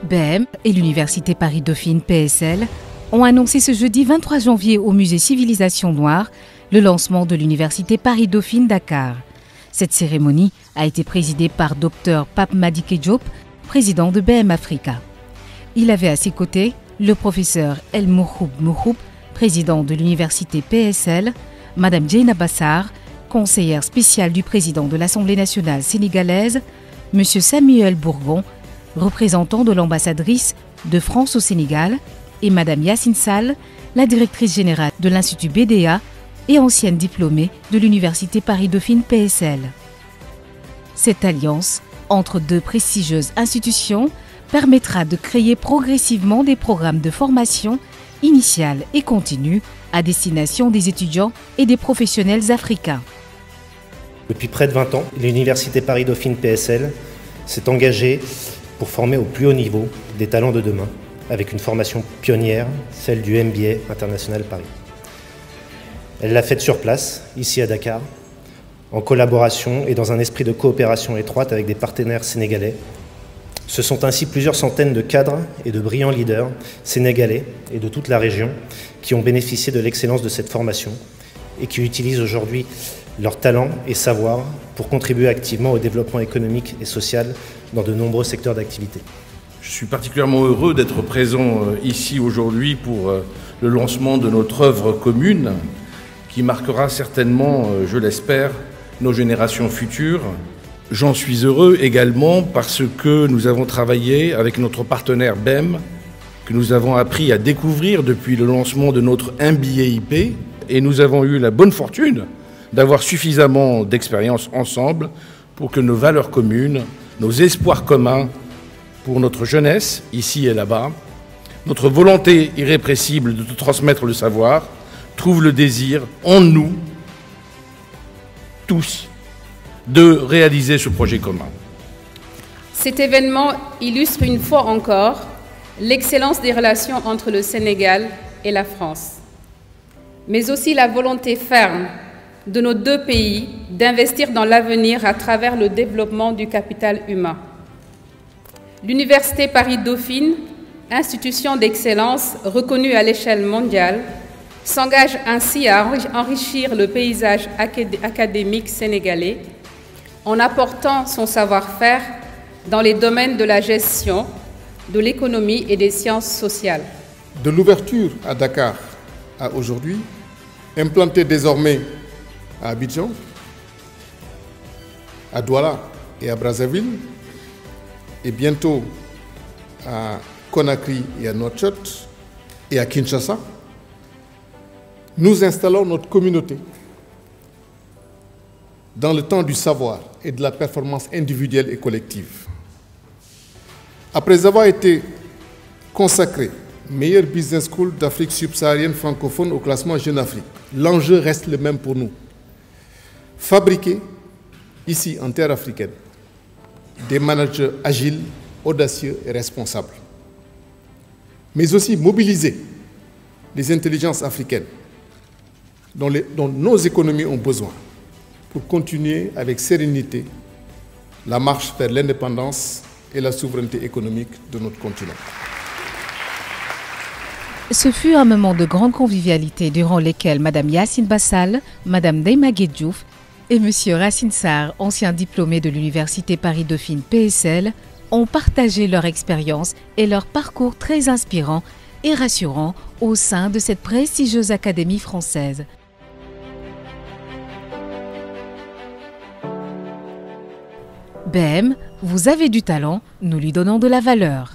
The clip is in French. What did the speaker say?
BEM et l'Université Paris-Dauphine PSL ont annoncé ce jeudi 23 janvier au musée Civilisation Noire le lancement de l'Université Paris-Dauphine Dakar. Cette cérémonie a été présidée par Dr Pape Madické Diop, président de BEM Africa. Il avait à ses côtés le professeur El Mourhoub Mourhoub, président de l'Université PSL, Madame Djeynaba Sarr, conseillère spéciale du président de l'Assemblée nationale sénégalaise, Monsieur Samuel Bourgon, représentant de l'ambassadrice de France au Sénégal, et Madame Yacine Sall, la directrice générale de l'Institut BDA et ancienne diplômée de l'Université Paris-Dauphine PSL. Cette alliance entre deux prestigieuses institutions permettra de créer progressivement des programmes de formation initiale et continue à destination des étudiants et des professionnels africains. Depuis près de 20 ans, l'Université Paris-Dauphine PSL s'est engagée pour former au plus haut niveau des talents de demain, avec une formation pionnière, celle du MBA International Paris. Elle l'a faite sur place, ici à Dakar, en collaboration et dans un esprit de coopération étroite avec des partenaires sénégalais. Ce sont ainsi plusieurs centaines de cadres et de brillants leaders sénégalais et de toute la région qui ont bénéficié de l'excellence de cette formation et qui utilisent aujourd'hui leurs talents et savoirs pour contribuer activement au développement économique et social dans de nombreux secteurs d'activité. Je suis particulièrement heureux d'être présent ici aujourd'hui pour le lancement de notre œuvre commune qui marquera certainement, je l'espère, nos générations futures. J'en suis heureux également parce que nous avons travaillé avec notre partenaire BEM, que nous avons appris à découvrir depuis le lancement de notre MBA-IP, et nous avons eu la bonne fortune d'avoir suffisamment d'expérience ensemble pour que nos valeurs communes, nos espoirs communs pour notre jeunesse, ici et là-bas, notre volonté irrépressible de transmettre le savoir, trouvent le désir en nous, tous, de réaliser ce projet commun. Cet événement illustre une fois encore l'excellence des relations entre le Sénégal et la France, mais aussi la volonté ferme de nos deux pays d'investir dans l'avenir à travers le développement du capital humain. L'Université Paris-Dauphine, institution d'excellence reconnue à l'échelle mondiale, s'engage ainsi à enrichir le paysage académique sénégalais en apportant son savoir-faire dans les domaines de la gestion, de l'économie et des sciences sociales. De l'ouverture à Dakar à aujourd'hui, implantée désormais à Abidjan, à Douala et à Brazzaville, et bientôt à Conakry et à Nouakchott et à Kinshasa, nous installons notre communauté dans le temps du savoir et de la performance individuelle et collective. Après avoir été consacré meilleure business school d'Afrique subsaharienne francophone au classement Jeune Afrique, l'enjeu reste le même pour nous. Fabriquer, ici en terre africaine, des managers agiles, audacieux et responsables. Mais aussi mobiliser les intelligences africaines dont nos économies ont besoin pour continuer avec sérénité la marche vers l'indépendance et la souveraineté économique de notre continent. Ce fut un moment de grande convivialité durant lesquels Madame Yacine Sall, Madame Djeynaba Diouf et Monsieur Racine Sarr, ancien diplômé de l'Université Paris-Dauphine PSL, ont partagé leur expérience et leur parcours très inspirant et rassurant au sein de cette prestigieuse académie française. BEM, vous avez du talent, nous lui donnons de la valeur.